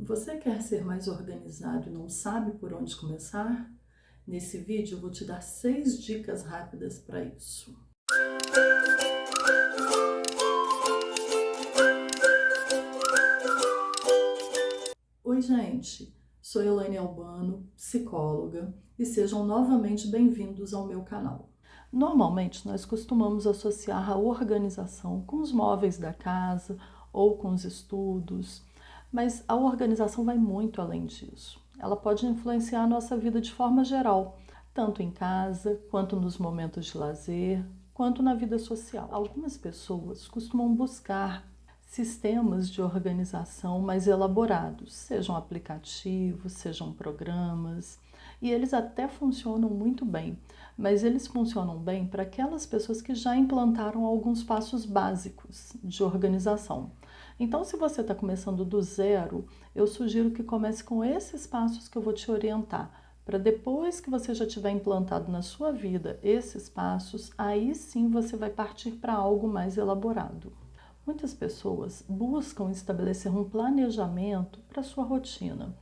Você quer ser mais organizado e não sabe por onde começar? Nesse vídeo eu vou te dar 6 dicas rápidas para isso. Oi gente, sou Elaine Albano, psicóloga, e sejam novamente bem-vindos ao meu canal. Normalmente nós costumamos associar a organização com os móveis da casa ou com os estudos, mas a organização vai muito além disso. Ela pode influenciar a nossa vida de forma geral, tanto em casa, quanto nos momentos de lazer, quanto na vida social. Algumas pessoas costumam buscar sistemas de organização mais elaborados, sejam aplicativos, sejam programas, e eles até funcionam muito bem, mas eles funcionam bem para aquelas pessoas que já implantaram alguns passos básicos de organização. Então, se você está começando do zero, eu sugiro que comece com esses passos que eu vou te orientar, para depois que você já tiver implantado na sua vida esses passos, aí sim você vai partir para algo mais elaborado. Muitas pessoas buscam estabelecer um planejamento para sua rotina,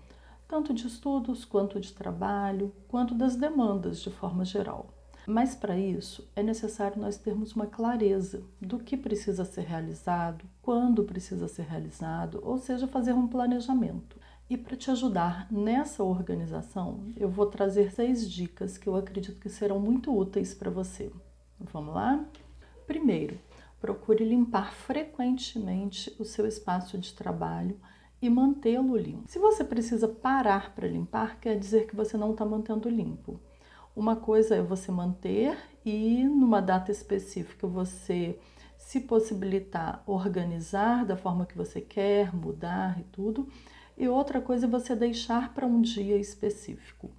tanto de estudos, quanto de trabalho, quanto das demandas de forma geral. Mas para isso é necessário nós termos uma clareza do que precisa ser realizado, quando precisa ser realizado, ou seja, fazer um planejamento. E para te ajudar nessa organização, eu vou trazer 6 dicas que eu acredito que serão muito úteis para você. Vamos lá? Primeiro, procure limpar frequentemente o seu espaço de trabalho e mantê-lo limpo. Se você precisa parar para limpar, quer dizer que você não está mantendo limpo. Uma coisa é você manter e numa data específica você se possibilitar organizar da forma que você quer, mudar e tudo. E outra coisa é você deixar para um dia específico.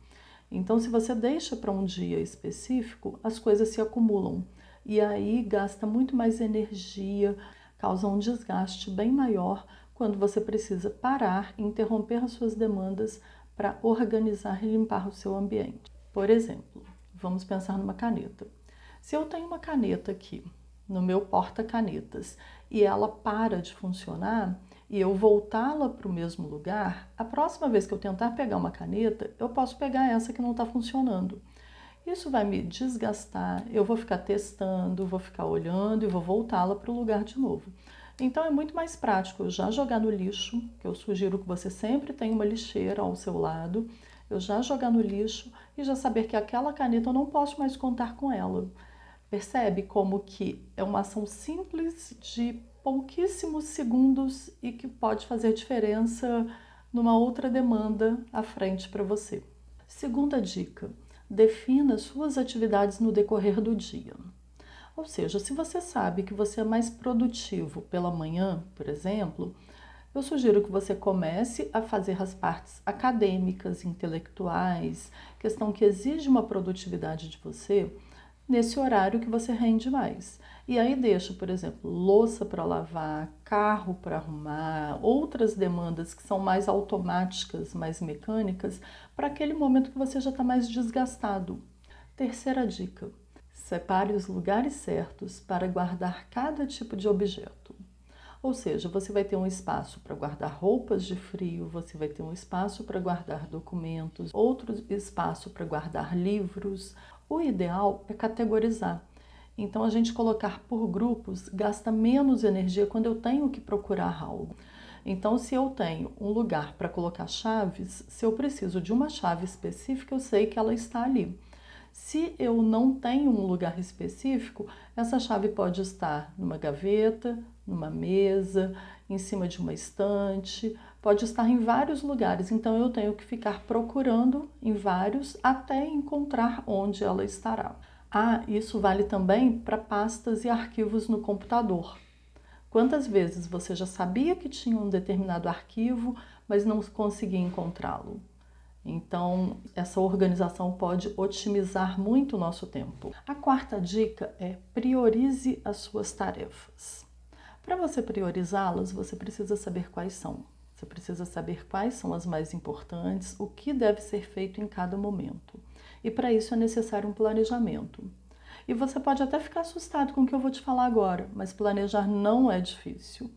Então, se você deixa para um dia específico, as coisas se acumulam. E aí gasta muito mais energia, causa um desgaste bem maior quando você precisa parar e interromper as suas demandas para organizar e limpar o seu ambiente. Por exemplo, vamos pensar numa caneta. Se eu tenho uma caneta aqui no meu porta-canetas e ela para de funcionar e eu voltá-la para o mesmo lugar, a próxima vez que eu tentar pegar uma caneta, eu posso pegar essa que não está funcionando. Isso vai me desgastar, eu vou ficar testando, vou ficar olhando e vou voltá-la para o lugar de novo. Então é muito mais prático eu já jogar no lixo, que eu sugiro que você sempre tenha uma lixeira ao seu lado, eu já jogar no lixo e já saber que aquela caneta eu não posso mais contar com ela. Percebe como que é uma ação simples de pouquíssimos segundos e que pode fazer diferença numa outra demanda à frente para você. Segunda dica, defina suas atividades no decorrer do dia. Ou seja, se você sabe que você é mais produtivo pela manhã, por exemplo, eu sugiro que você comece a fazer as partes acadêmicas, intelectuais, questão que exige uma produtividade de você, nesse horário que você rende mais. E aí deixa, por exemplo, louça para lavar, carro para arrumar, outras demandas que são mais automáticas, mais mecânicas, para aquele momento que você já está mais desgastado. Terceira dica, separe os lugares certos para guardar cada tipo de objeto. Ou seja, você vai ter um espaço para guardar roupas de frio, você vai ter um espaço para guardar documentos, outro espaço para guardar livros. O ideal é categorizar. Então, a gente colocar por grupos gasta menos energia quando eu tenho que procurar algo. Então, se eu tenho um lugar para colocar chaves, se eu preciso de uma chave específica, eu sei que ela está ali. Se eu não tenho um lugar específico, essa chave pode estar numa gaveta, numa mesa, em cima de uma estante, pode estar em vários lugares. Então eu tenho que ficar procurando em vários até encontrar onde ela estará. Ah, isso vale também para pastas e arquivos no computador. Quantas vezes você já sabia que tinha um determinado arquivo, mas não conseguia encontrá-lo? Então, essa organização pode otimizar muito o nosso tempo. A quarta dica é priorize as suas tarefas. Para você priorizá-las, você precisa saber quais são. Você precisa saber quais são as mais importantes, o que deve ser feito em cada momento. E para isso é necessário um planejamento. E você pode até ficar assustado com o que eu vou te falar agora, mas planejar não é difícil.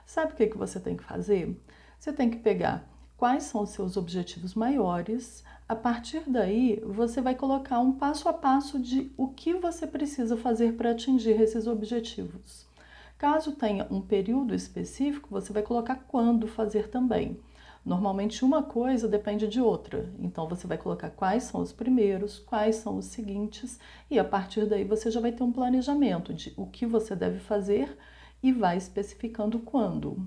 Sabe o que você tem que fazer? Você tem que pegar quais são os seus objetivos maiores. A partir daí, você vai colocar um passo a passo de o que você precisa fazer para atingir esses objetivos. Caso tenha um período específico, você vai colocar quando fazer também. Normalmente uma coisa depende de outra, então você vai colocar quais são os primeiros, quais são os seguintes, e a partir daí você já vai ter um planejamento de o que você deve fazer e vai especificando quando.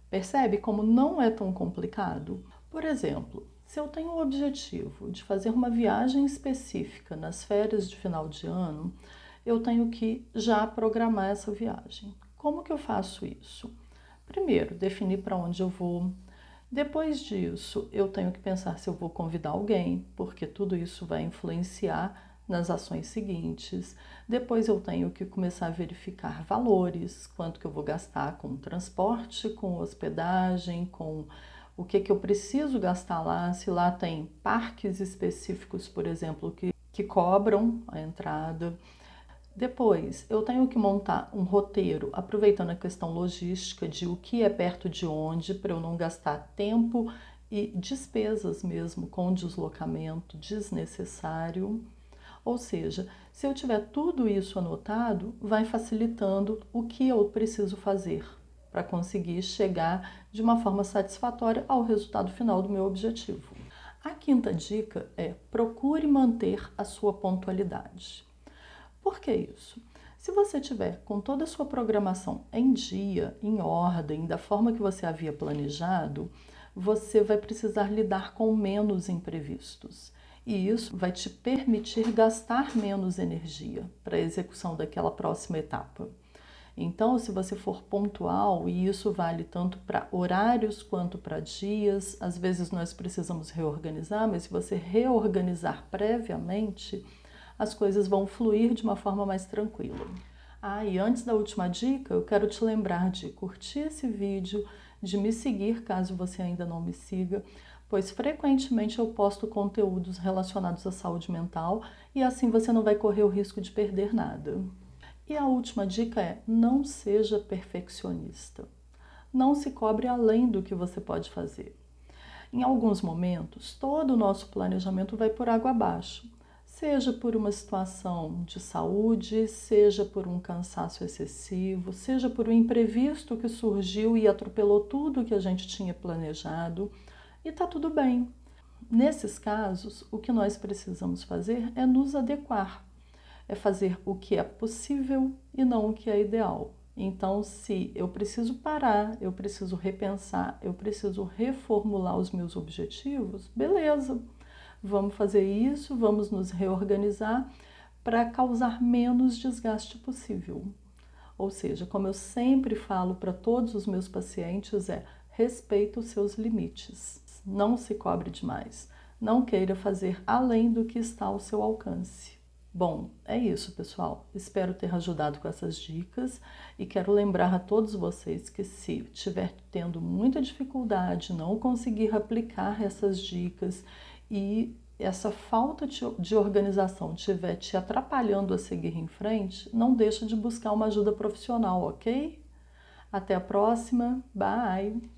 Percebe como não é tão complicado? Por exemplo, se eu tenho o objetivo de fazer uma viagem específica nas férias de final de ano, eu tenho que já programar essa viagem. Como que eu faço isso? Primeiro, definir para onde eu vou. Depois disso, eu tenho que pensar se eu vou convidar alguém, porque tudo isso vai influenciar nas ações seguintes. Depois eu tenho que começar a verificar valores, quanto que eu vou gastar com transporte, com hospedagem, com o que eu preciso gastar lá, se lá tem parques específicos, por exemplo, que cobram a entrada. Depois, eu tenho que montar um roteiro, aproveitando a questão logística de o que é perto de onde, para eu não gastar tempo e despesas mesmo com deslocamento desnecessário. Ou seja, se eu tiver tudo isso anotado, vai facilitando o que eu preciso fazer para conseguir chegar de uma forma satisfatória ao resultado final do meu objetivo. A quinta dica é: procure manter a sua pontualidade. Por que isso? Se você tiver com toda a sua programação em dia, em ordem, da forma que você havia planejado, você vai precisar lidar com menos imprevistos. E isso vai te permitir gastar menos energia para a execução daquela próxima etapa. Então, se você for pontual, e isso vale tanto para horários quanto para dias, às vezes nós precisamos reorganizar, mas se você reorganizar previamente, as coisas vão fluir de uma forma mais tranquila. E antes da última dica, eu quero te lembrar de curtir esse vídeo, de me seguir caso você ainda não me siga, pois frequentemente eu posto conteúdos relacionados à saúde mental e assim você não vai correr o risco de perder nada. E a última dica é: não seja perfeccionista. Não se cobre além do que você pode fazer. Em alguns momentos, todo o nosso planejamento vai por água abaixo. Seja por uma situação de saúde, seja por um cansaço excessivo, seja por um imprevisto que surgiu e atropelou tudo que a gente tinha planejado, e tá tudo bem. Nesses casos, o que nós precisamos fazer é nos adequar, é fazer o que é possível e não o que é ideal. Então, se eu preciso parar, eu preciso repensar, eu preciso reformular os meus objetivos, beleza. Vamos fazer isso, vamos nos reorganizar para causar menos desgaste possível. Ou seja, como eu sempre falo para todos os meus pacientes, respeita os seus limites. Não se cobre demais. Não queira fazer além do que está ao seu alcance. Bom, é isso, pessoal. Espero ter ajudado com essas dicas e quero lembrar a todos vocês que se estiver tendo muita dificuldade, não conseguir aplicar essas dicas e essa falta de organização estiver te atrapalhando a seguir em frente, não deixa de buscar uma ajuda profissional, ok? Até a próxima. Bye!